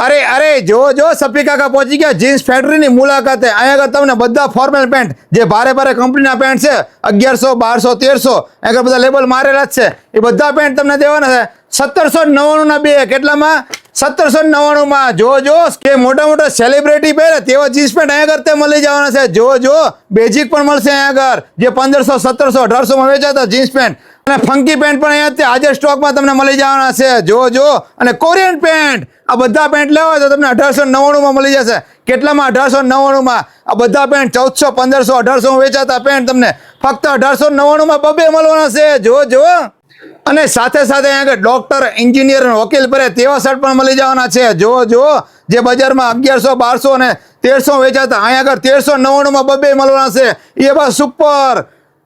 अरे अरे जो जो सफी काका पहुंची गया जीन्स फैक्ट्री ની મુલાકાતે અહીંયા આગળ તમને બધા ફોર્મલ પેન્ટ જે ભારે ભારે કંપનીના પેન્ટ છે 1100 1200 1300 આગળ બધા લેબલ મારેલા જ છે એ બધા પેન્ટ તમને દેવાના છે 1799 ના બે કેટલામાં 1799 માં જો જો કે મોટા મોટા સેલિબ્રિટી પહેરે તેવા જીન્સ પેન્ટ અહીંયા આગળ તે મળી જવાના છે જો જો બેઝિક પણ મળશે અહીંયા આગળ જે 1500 1700 1800 માં વેચાતા જીન્સ પેન્ટ અને ફંકી પેન્ટ પણ અહીંયા આજે સ્ટોકમાં તમને મળી જવાના છે જો જો અને કોરિયન પેન્ટ આ બધા પેન્ટ લેવા હોય તો તમને 1899 માં મળી જશે કેટલામાં 1899 માં આ બધા પેન્ટ 1400 1500 1800 માં વેચાતા પેન્ટ તમને ફક્ત 1899 માં બબે મળવાના છે જો જો અને સાથે સાથે અહીંયા આગળ ડોક્ટર એન્જિનિયર અને વકીલ પહેરે તેવા શર્ટ પણ મળી જવાના છે જો જો જે બજારમાં 1100 1200 અને 1300 વેચાતા અહીંયા આગળ 1399 માં બબે મળવાના છે એ બસ સુપર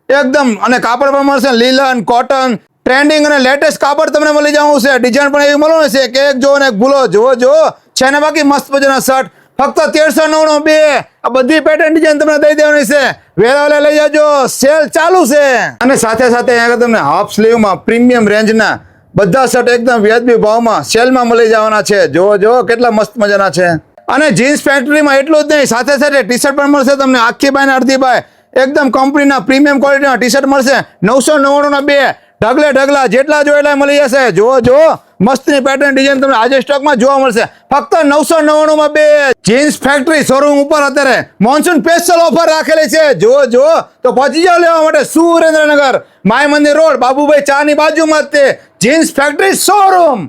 એકદમ અને કાપડ પણ મળશે લીલન કોટન ટ્રેન્ડિંગ અને લેટેસ્ટ કાપડ તમને મળી જવાનું છે ડિઝાઇન પણ એવી મળવાની છે કે એક જો અને એક ભૂલો જો જો છે ને બાકી મસ્ત મજાના શર્ટ ફક્ત 1399 બે આ બધી પેટર્ન ડિઝાઇન તમને દઈ દેવાની છે વેરાવલે લઈ જાજો સેલ ચાલુ છે અને સાથે સાથે અહીંયા તમને હાફ સ્લીવમાં પ્રીમિયમ રેન્જના બધા શર્ટ એકદમ વ્યાજબી ભાવમાં સેલમાં મળી જવાના છે જો જો કેટલા મસ્ત મજાના છે અને જીન્સ ફેક્ટરીમાં એટલું જ નહીં સાથે સાથે ટી શર્ટ પણ મળશે તમને આખી બાય ને અડધી બાય એકદમ કંપનીના પ્રીમિયમ ક્વોલિટીના ટી શર્ટ મળશે 999 ના બે ઢગલે ઢગલા જેટલા જો એટલા મળી જશે જો જો મસ્તની પેટર્ન ડિઝાઇન તમને આજે સ્ટોકમાં જોવા મળશે ફક્ત 999 માં બે જીન્સ ફેક્ટરી શોરૂમ ઉપર અત્યારે મોન્સૂન સ્પેશિયલ ઓફર રાખેલી છે જો જો તો પહોંચી જાઓ લેવા માટે સુરેન્દ્રનગર માય મંદિર રોડ બાબુભાઈ ચાની બાજુમાં જ તે જીન્સ ફેક્ટરી શોરૂમ।